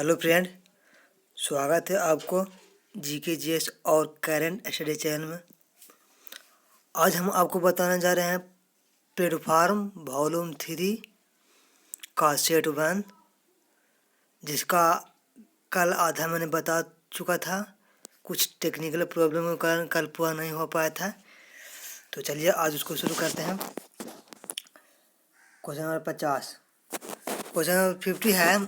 Hello friend, स्वागत है आपको जीके जीएस और करंट स्टडी चैनल में। आज हम आपको बताने जा रहे हैं प्लेटफॉर्म वॉल्यूम 3 का सेट 1, जिसका कल आधा मैंने बता चुका था। कुछ टेक्निकल प्रॉब्लम के कारण कल पूरा नहीं हो पाया था, तो चलिए आज उसको शुरू करते हैं। Question number 50। क्वेश्चन नंबर 50 है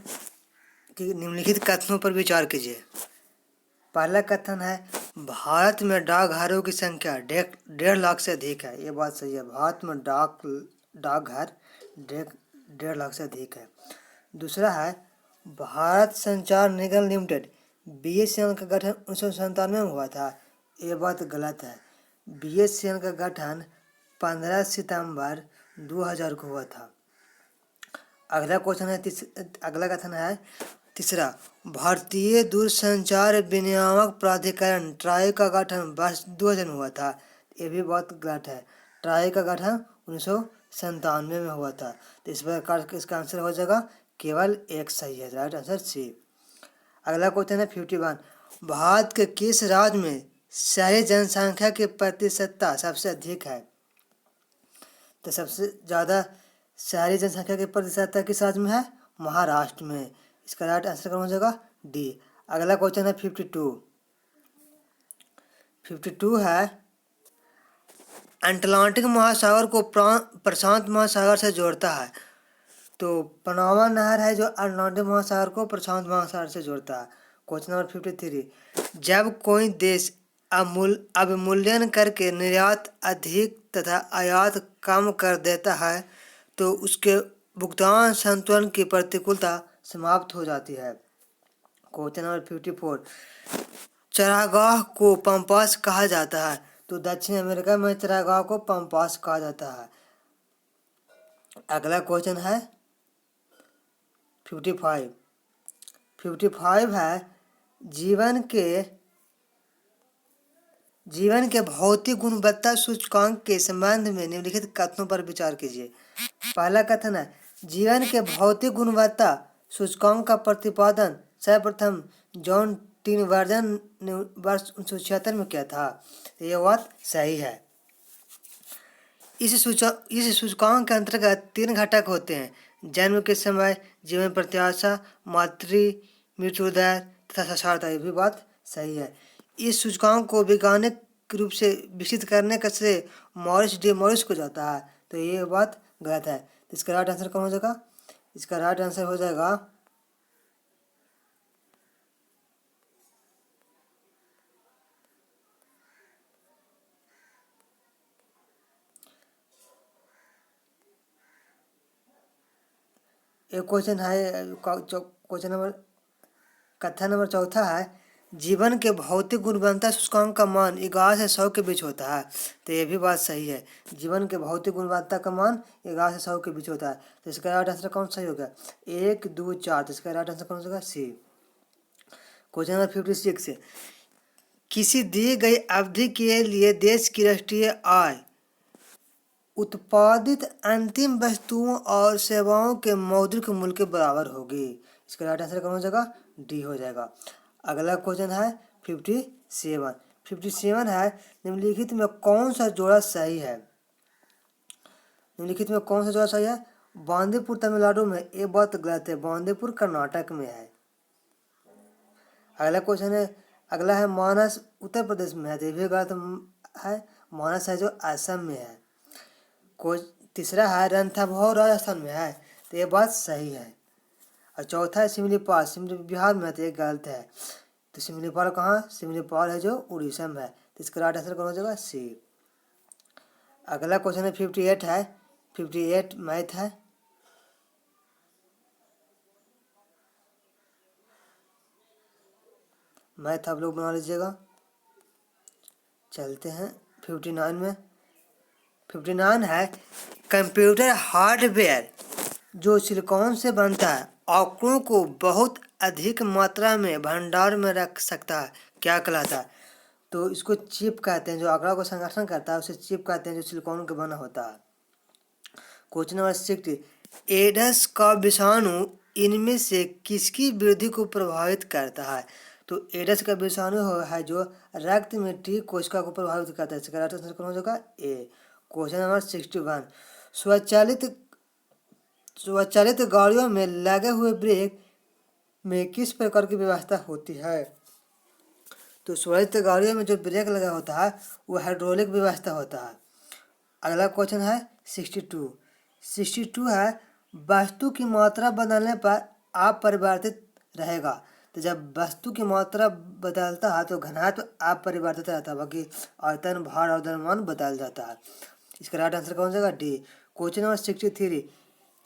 कि निम्नलिखित कथनों पर विचार कीजिए। पहला कथन है भारत में डाकघरों की संख्या 1.5 लाख से अधिक है। ये बात सही है, भारत में डाकघर 1.5 लाख से अधिक है। दूसरा है भारत संचार निगम लिमिटेड BSNL का गठन 1997 में हुआ था। ये बात गलत है। BSNL का गठन 15 सितंबर 2000 को हुआ था। अगला क्वेश्चन है अगला कथन है तीसरा, भारतीय दूरसंचार विनियामक प्राधिकरण ट्राई का गठन वर्ष 2000 में हुआ था। ये भी बहुत गलत है। ट्राई का गठन 1997 में हुआ था। तो इस प्रकार इसका आंसर हो जाएगा केवल एक सही है, राइट आंसर सी। अगला क्वेश्चन है 51, भारत के किस राज्य में शहरी जनसंख्या की प्रतिशतता सबसे अधिक है? तो सबसे ज़्यादा शहरी जनसंख्या की प्रतिशतता किस राज्य में है? महाराष्ट्र में। इसका राइट आंसर कौन हो जाएगा? डी। अगला क्वेश्चन है 52 है अटलांटिक महासागर को प्रशांत महासागर से जोड़ता है। तो पनामा नहर है जो अटलांटिक महासागर को प्रशांत महासागर से जोड़ता है। क्वेश्चन नंबर 53, जब कोई देश अवमूल्यन करके निर्यात अधिक तथा आयात कम कर देता है तो उसके भुगतान संतुलन की प्रतिकूलता समाप्त हो जाती है। क्वेश्चन नंबर 54, चरागाह को पंपास कहा जाता है। तो दक्षिण अमेरिका में चरागाह को पंपास कहा जाता है। अगला क्वेश्चन है 55 है जीवन के भौतिक गुणवत्ता सूचकांक के संबंध में निम्नलिखित कथनों पर विचार कीजिए। पहला कथन है जीवन के भौतिक गुणवत्ता सूचकांक का प्रतिपादन सर्वप्रथम जॉन टिनवर्जन ने वर्ष 1976 में किया था। यह बात सही है। इस सूचकांक के अंतर्गत 3 घटक होते हैं: जन्म के समय, जीवन प्रत्याशा, मातृ मृत्यु दर तथा साक्षरता। ये भी बात सही है। इस सूचकांक को वैज्ञानिक रूप से विकसित करने का श्रेय मॉरिस को जाता है। तो ये बात गलत है। तो इसका राइट आंसर कौन हो जाएगा? इसका राइट आंसर हो जाएगा एक क्वेश्चन है कथन नंबर 4 है जीवन के भौतिक गुणवत्ता सूचकांक का मान 11 से 100 के बीच होता है। तो ये भी बात सही है। जीवन के भौतिक गुणवत्ता का मान 11 से 100 के बीच होता है। तो इसका राइट आंसर कौन सही होगा? 1, 2, 4। तो इसका राइट आंसर कौन होगा? सी। क्वेश्चन नंबर 56, किसी दी गई अवधि के लिए देश की राष्ट्रीय आय उत्पादित अंतिम वस्तुओं और सेवाओं के मौद्रिक मूल्य के बराबर होगी। इसका राइट आंसर कौन हो जाएगा? डी हो जाएगा। अगला क्वेश्चन है 57 है निम्नलिखित में कौन सा जोड़ा सही है? बांदीपुर तमिलनाडु में। ये बात गलत है, बांदीपुर कर्नाटक में है। अगला है मानस उत्तर प्रदेश में है। तो ये भी गलत है, मानस है जो असम में है। तीसरा है रणथंभौर राजस्थान में है। तो ये बात सही है। और चौथा है सिमलीपाल बिहार में है। तो ये गलत है। तो सिमलीपाल कहाँ? सिमलीपाल है जो उड़ीसा में है। तो इसका राइट आंसर कौन हो जाएगा? सी। अगला क्वेश्चन है 58 मैथ है। मैथ आप लोग बना लीजिएगा। चलते हैं 59 में। 59 है कंप्यूटर हार्डवेयर जो सिलिकॉन से बनता है आंकड़ों को बहुत अधिक मात्रा में भंडार में रख सकता है, क्या कहलाता है? तो इसको चिप कहते हैं। जो आंकड़ा को संगठन करता है उसे चिप कहते हैं, जो सिलिकॉन का बना होता है। क्वेश्चन नंबर 60, एडस का विषाणु इनमें से किसकी वृद्धि को प्रभावित करता है? तो एड्स का विषाणु है जो रक्त में टी कोशिका को प्रभावित करता है। इसका राइट आंसर कौन हो जाएगा? ए। क्वेश्चन नंबर 61, स्वचालित गाड़ियों में लगे हुए ब्रेक में किस प्रकार की व्यवस्था होती है? तो स्वचालित गाड़ियों में जो ब्रेक लगा होता है वो हाइड्रोलिक व्यवस्था होता है। अगला क्वेश्चन है 62 है, वस्तु की मात्रा बदलने पर अपरिवर्तित रहेगा। तो जब वस्तु की मात्रा बदलता है तो घनत्व अपरिवर्तित रहता है, बाकी आयतन, भार और द्रव्यमान बदल जाता है। इसका राइट आंसर कौन जाएगा? डी। क्वेश्चन नंबर 63,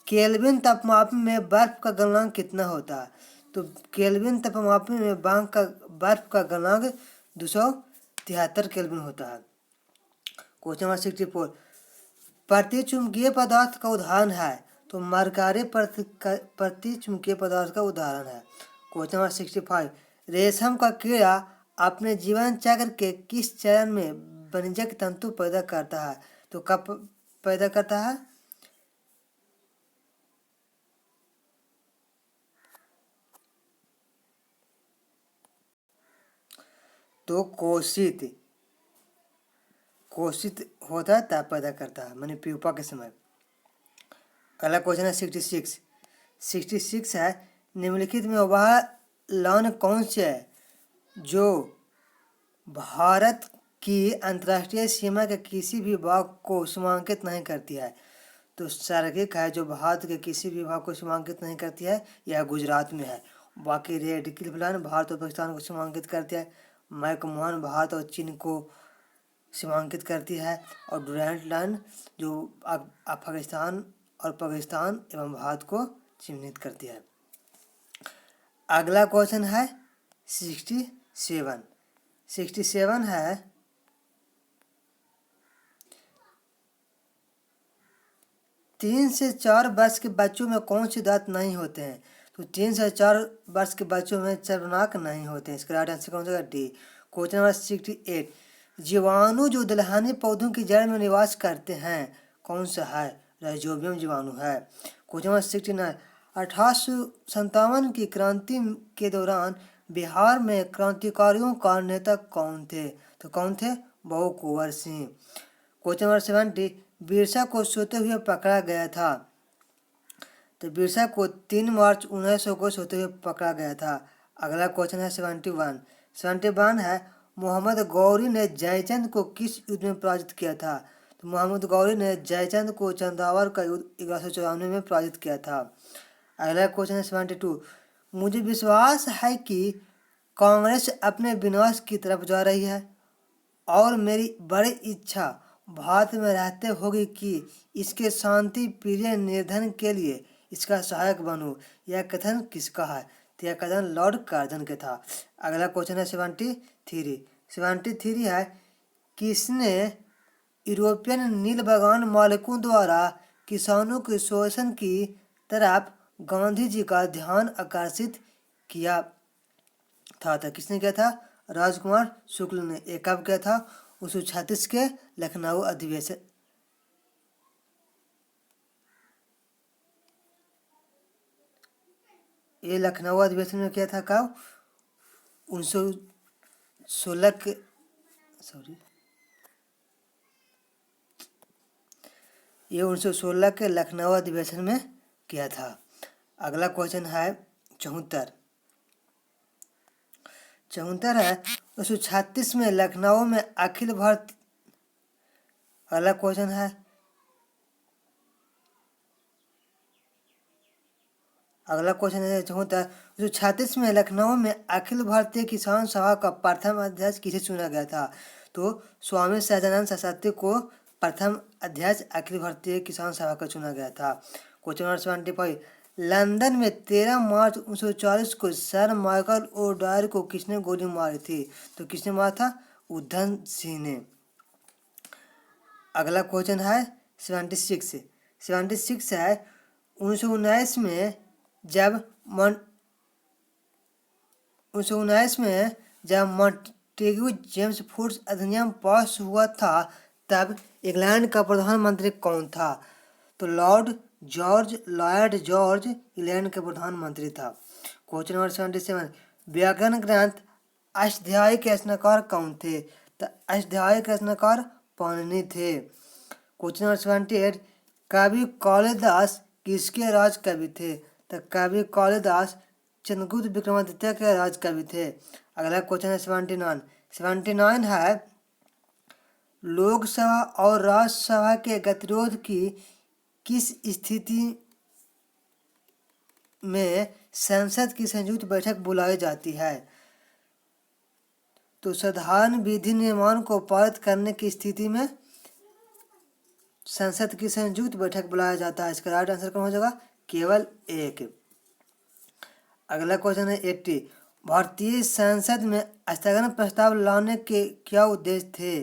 केल्विन तापमान में बर्फ का गलनांक कितना होता है? तो केल्विन तापमान में बर्फ का गलनांक 273 केल्विन होता है। क्वेश्चन नंबर 64, प्रतिचुंबकीय पदार्थ का उदाहरण है। तो मरकरी प्रतिचुंबकीय पदार्थ का उदाहरण है। क्वेश्चन नंबर 65, रेशम का कीड़ा अपने जीवन चक्र के किस चरण में वाणिज्यिक तंतु पैदा करता है? तो कब पैदा करता है? तो कोशित होता है तब पैदा करता है, माने प्यूपा के समय। अगला क्वेश्चन है 66 है, निम्नलिखित में वह लॉन कौन से है जो भारत की अंतर्राष्ट्रीय सीमा के किसी भी भाग को सीमांकित नहीं करती है? तो सार्गिक है जो भारत के किसी भी भाग को सीमांकित नहीं करती है, यह गुजरात में है। बाकी रेड क्लिफ लाइन भारत और पाकिस्तान को सीमांकित करती है। मैकमोहन भारत और चीन को सीमांकित करती है। और डुरैंट लाइन जो अफगानिस्तान और पाकिस्तान एवं भारत को चिन्हित करती है। अगला क्वेश्चन है 67 है, तीन से 4 वर्ष के बच्चों में कौन से दांत नहीं होते हैं? तो 3 से 4 वर्ष के बच्चों में चर्वनाक नहीं होते हैं। इसका राइट आंसर कौन सा? डी। क्वेश्चन नंबर 68, जीवाणु जो दलहनी पौधों की जड़ में निवास करते हैं कौन सा है? राइजोबियम जीवाणु है। क्वेश्चन नंबर 69, 1857 की क्रांति के दौरान बिहार में क्रांतिकारियों का नेता कौन थे? तो कौन थे? बहु कुंवर सिंह। क्वेश्चन नंबर 70, बिरसा को सोते हुए पकड़ा गया था। तो बिरसा को 3 मार्च 1900 को सोते हुए पकड़ा गया था। अगला क्वेश्चन है 71 है, मोहम्मद गौरी ने जयचंद को किस युद्ध में पराजित किया था? तो मोहम्मद गौरी ने जयचंद को चंदावर का युद्ध 1194 में पराजित किया था। अगला क्वेश्चन है 72, मुझे विश्वास है कि कांग्रेस अपने विनाश की तरफ जा रही है और मेरी बड़ी इच्छा भारत में रहते होगी कि इसके शांति प्रिय निर्धन के लिए इसका सहायक बनूं। यह कथन किसका है? तो यह कथन लॉर्ड कार्जन के था। अगला क्वेश्चन है 73 है, किसने यूरोपियन नील बागान मालिकों द्वारा किसानों के शोषण की तरफ गांधी जी का ध्यान आकर्षित किया था? तो किसने किया था? राजकुमार शुक्ल ने। एक कब किया था? 1936 के लखनऊ अधिवेशन। ये लखनऊ अधिवेशन में किया था कब? 1916 के ये 1916 के लखनऊ अधिवेशन में किया था। अगला क्वेश्चन है 74 है, 1936 में लखनऊ में अखिल भारत। अगला क्वेश्चन है अगला क्वेश्चन है 74, 1936 में लखनऊ में अखिल भारतीय किसान सभा का प्रथम अध्यक्ष किसे चुना गया था? तो स्वामी सहजानंद सरस्वती को प्रथम अध्यक्ष अखिल भारतीय किसान सभा का चुना गया था। क्वेश्चन नंबर 75, लंदन में 13 मार्च 1940 को सर माइकल ओडायर को किसने गोली मारी थी? तो किसने मारा था? उधम सिंह ने। अगला क्वेश्चन है 76 है, 1919 में जब मॉन्टेग्यू जेम्स फूड्स अधिनियम पास हुआ था तब इंग्लैंड का प्रधानमंत्री कौन था? तो लॉर्ड लॉर्ड जॉर्ज इंग्लैंड के प्रधानमंत्री था। क्वेश्चन नंबर 77, व्याकरण ग्रंथ अष्टाध्यायी के रचनाकार कौन थे? तो अष्टाध्यायी के रचनाकार पाणिनि थे। क्वेश्चन नंबर 78, कवि कालिदास किसके राज कवि थे? तो कवि कालिदास चंद्रगुप्त विक्रमादित्य के राज कवि थे। अगला क्वेश्चन है 79 है, लोकसभा और राज्यसभा के गतिरोध की किस स्थिति में संसद की संयुक्त बैठक बुलाई जाती है? तो साधारण विधि निर्माण को पारित करने की स्थिति में संसद की संयुक्त बैठक बुलाया जाता है। इसका राइट आंसर कौन हो जाएगा? केवल एक। अगला क्वेश्चन है 80, भारतीय संसद में स्थगन प्रस्ताव लाने के क्या उद्देश्य थे?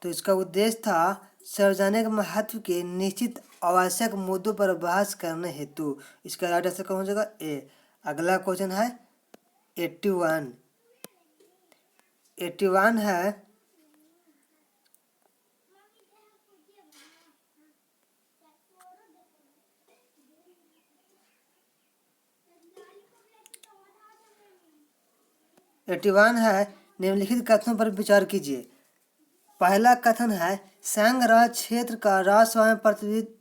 तो इसका उद्देश्य था सार्वजनिक महत्व के निश्चित आवश्यक मुद्दों पर बहस करने हेतु। इसका राइट आंसर कौन हो जाएगा? ए। अगला क्वेश्चन है 81 है, निम्नलिखित कथनों पर विचार कीजिए। पहला कथन है, संघ राज्य क्षेत्र का राज्यसभा में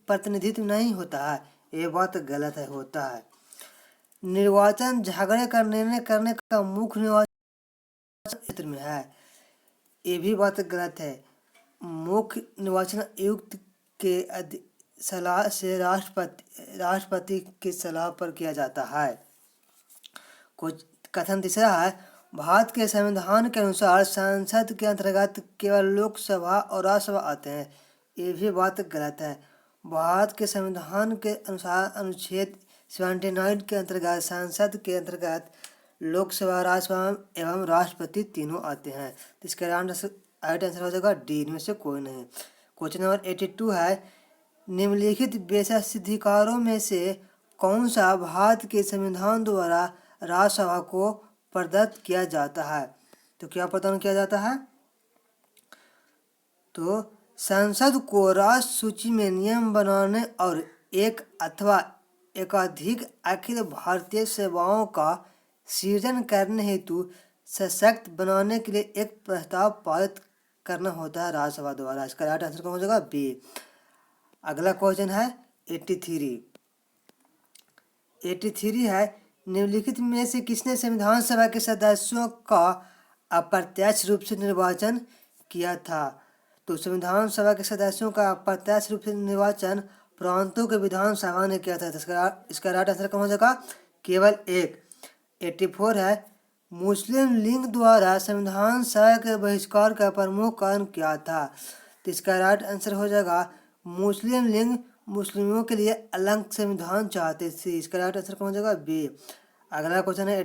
प्रतिनिधित्व नहीं होता है। ये बात गलत है, होता है। निर्वाचन झगड़े का निर्णय करने का मुख्य निर्वाचन क्षेत्र में है। ये भी बात गलत है। मुख्य निर्वाचन आयुक्त के सलाह से राष्ट्रपति की सलाह पर किया जाता है। कुछ कथन तीसरा है, भारत के संविधान के अनुसार संसद के अंतर्गत केवल लोकसभा और राज्यसभा आते हैं। ये भी बात गलत है। भारत के संविधान के अनुसार अनुच्छेद 79 के अंतर्गत संसद के अंतर्गत लोकसभा, राज्यसभा एवं राष्ट्रपति तीनों आते हैं। तो इसका राइट आंसर हो जाएगा डी, इनमें से कोई नहीं। क्वेश्चन नंबर 82 है, निम्नलिखित विशेषाधिकारों में से कौन सा भारत के संविधान द्वारा राज्यसभा को प्रदत्त किया जाता है? तो क्या प्रदान किया जाता है? तो संसद को राष्ट्र सूची में नियम बनाने और एक अथवा एकाधिक अखिल भारतीय सेवाओं का सृजन करने हेतु सशक्त बनाने के लिए एक प्रस्ताव पारित करना होता है राज्यसभा द्वारा। इसका राइट आंसर कौन हो जाएगा? बी। अगला क्वेश्चन है 83 है, निम्नलिखित में से किसने संविधान सभा के सदस्यों का अप्रत्यक्ष रूप से निर्वाचन किया था? तो संविधान सभा के सदस्यों का अप्रत्यक्ष रूप से निर्वाचन प्रांतों के विधानसभा ने किया था। इसका राइट आंसर कौन हो जाएगा? केवल एक। 84 है, मुस्लिम लीग द्वारा संविधान सभा के बहिष्कार का प्रमुख कारण क्या था? तो इसका राइट आंसर हो जाएगा, मुस्लिम लीग मुस्लिमों के लिए अलग संविधान चाहते थे। इसका राइट आंसर कौन हो जाएगा? बी। अगला क्वेश्चन है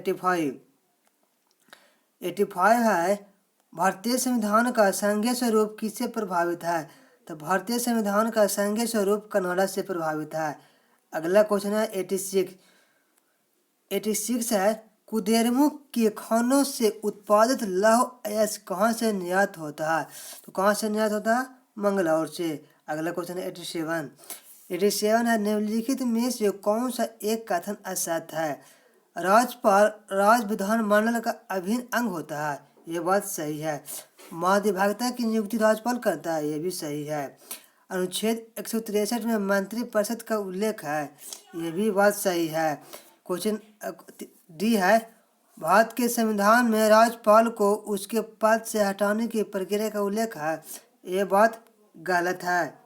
85 है, भारतीय संविधान का संघीय स्वरूप किससे प्रभावित है? तो भारतीय संविधान का संघीय स्वरूप कनाडा से प्रभावित है। अगला क्वेश्चन है 86 है, कुदेरमुख के खानों से उत्पादित लौह अयस्क कहाँ से निर्यात होता है? तो कहाँ से निर्यात होता है? मंगलौर से। अगला क्वेश्चन है 87 है, निम्नलिखित में से कौन सा एक कथन असत्य है? राज्यपाल राज्य विधानमंडल का अभिन्न अंग होता है। ये बात सही है। महाधिवक्ता की नियुक्ति राज्यपाल करता है। ये भी सही है। अनुच्छेद 163 में मंत्रिपरिषद का उल्लेख है। ये भी बात सही है। क्वेश्चन डी है, भारत के संविधान में राज्यपाल को उसके पद से हटाने की प्रक्रिया का उल्लेख है। ये बात गलत है।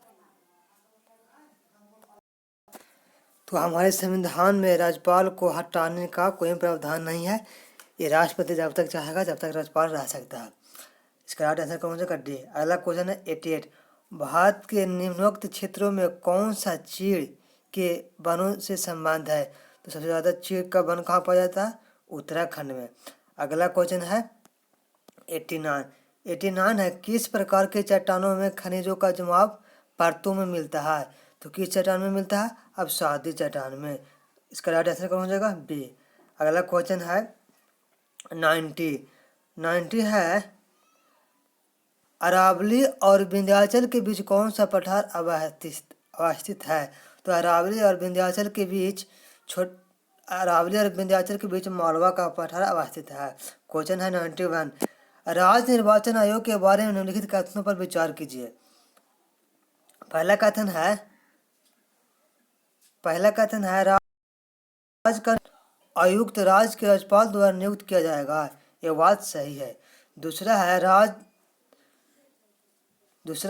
तो हमारे संविधान में राज्यपाल को हटाने का कोई प्रावधान नहीं है। ये राष्ट्रपति जब तक चाहेगा तब तक राज्यपाल रह सकता है। इसका राइट आंसर कौन सा? डी। अगला क्वेश्चन है 88, भारत के निम्नोक्त क्षेत्रों में कौन सा चीड़ के वनों से संबंध है? तो सबसे ज़्यादा चीड़ का वन कहाँ पाया जाता है? उत्तराखंड में। अगला क्वेश्चन है 89 है, किस प्रकार के चट्टानों में खनिजों का जमाव परतों में मिलता है? तो किस चट्टान में मिलता है? अब सादी चट्टान में। इसका राइट आंसर कौन हो जाएगा? बी। अगला क्वेश्चन है 90 है, अरावली और विंध्याचल के बीच कौन सा पठार अवस्थित है? तो अरावली और विंध्याचल के बीच मालवा का पठार अवस्थित है। क्वेश्चन है 91, राज्य निर्वाचन आयोग के बारे में निम्नलिखित कथनों पर विचार कीजिए। पहला कथन है राज्य का आयुक्त राज्य के राज्यपाल द्वारा नियुक्त किया जाएगा। यह बात सही है। दूसरा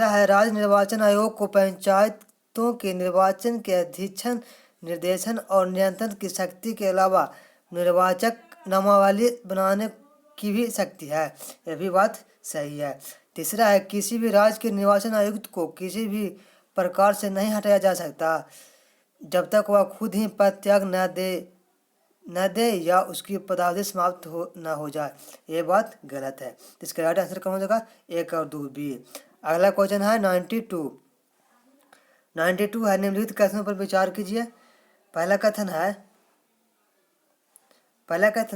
है राज्य निर्वाचन आयोग को पंचायतों के निर्वाचन के अधीक्षण, निर्देशन और नियंत्रण की शक्ति के अलावा निर्वाचक नामावली बनाने की भी शक्ति है। यह भी बात सही है। तीसरा है किसी भी राज्य के निर्वाचन आयुक्त को किसी भी प्रकार से नहीं हटाया जा सकता जब तक वह खुद ही पद त्याग न दे या उसकी पदावधि समाप्त न हो जाए। ये बात गलत है। इसका राइट आंसर कौन हो जाएगा? 1 और 2 बी। अगला क्वेश्चन है 92 है निम्नलिखित कथनों पर विचार कीजिए। पहला कथन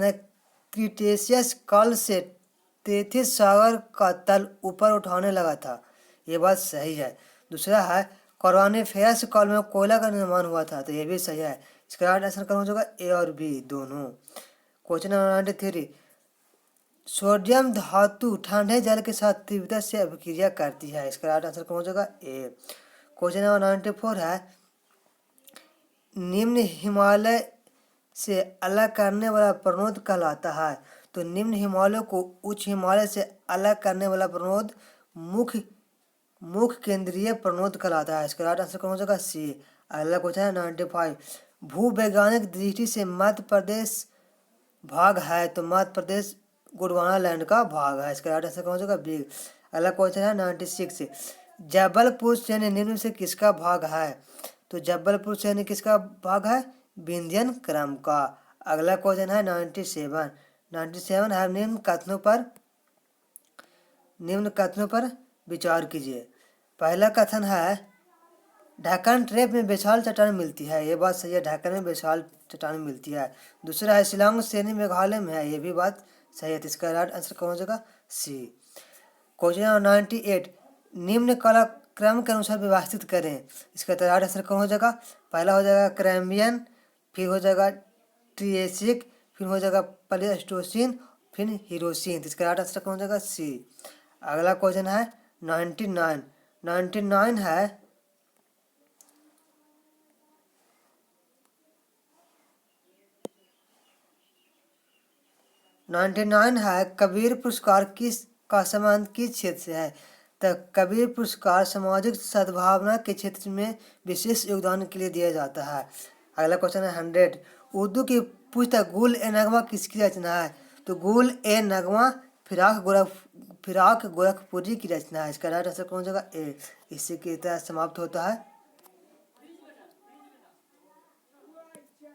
है क्रिटेशियस काल से तेथिस सागर का तल ऊपर उठाने लगा था। ये बात सही है। दूसरा है कार्बोनिफेरस काल में कोयला का निर्माण हुआ था। तो ये भी सही है। इसका राइट आंसर कौन हो जाएगा? ए और बी दोनों। क्वेश्चन नंबर 93, सोडियम धातु ठंडे जल के साथ तीव्रता से अभिक्रिया करती है। इसका राइट आंसर कौन हो जाएगा? ए। क्वेश्चन नंबर 94 है निम्न हिमालय से अलग करने वाला प्रणोद कहलाता है। तो निम्न हिमालय को उच्च हिमालय से अलग करने वाला प्रणोद मुख्य केंद्रीय प्रणोद कहलाता है। इसका राइट आंसर कौन हो जाएगा? सी। अगला क्वेश्चन है 95, भूवैज्ञानिक दृष्टि से मध्य प्रदेश भाग है। तो मध्य प्रदेश गोंडवाना लैंड का भाग है। इसका राइट आंसर कौन हो जाएगा? बी। अगला क्वेश्चन है 96, जबलपुर सैन्य निम्न से किसका भाग है? तो जबलपुर सैन्य किसका भाग है? विंध्यन क्रम का। अगला क्वेश्चन है 97 है निम्न कथनों पर विचार कीजिए। पहला कथन है ढक्कन ट्रेप में विशाल चट्टान मिलती है। ये बात सही है। ढक्कन में विशाल चट्टान मिलती है। दूसरा है शिलांग श्रेणी मेघालय में है। ये भी बात सही है। तो इसका राइट आंसर कौन हो जाएगा? सी। क्वेश्चन 98, निम्न कला क्रम के अनुसार व्यवस्थित करें। इसका तो राइट आंसर कौन हो जाएगा? पहला हो जाएगा क्रैम्बियन, फिर हो जाएगा ट्रिएसिक, फिर हो जाएगा प्लेस्टोसीन, फिर हीरोसीन। इसका राइट आंसर कौन हो जाएगा? सी। अगला क्वेश्चन है 99 है कबीर पुरस्कार का संबंध किस क्षेत्र से है? तो कबीर पुरस्कार सामाजिक सद्भावना के क्षेत्र में विशेष योगदान के लिए दिया जाता है। अगला क्वेश्चन है 100, उर्दू की पुस्तक गुल ए नगमा किसकी रचना है? तो गुल ए नगमा फिराक गोरखपुरी की रचना है। इसका राइट आंसर कौन हो जाएगा? ए। इसी के तहत समाप्त होता है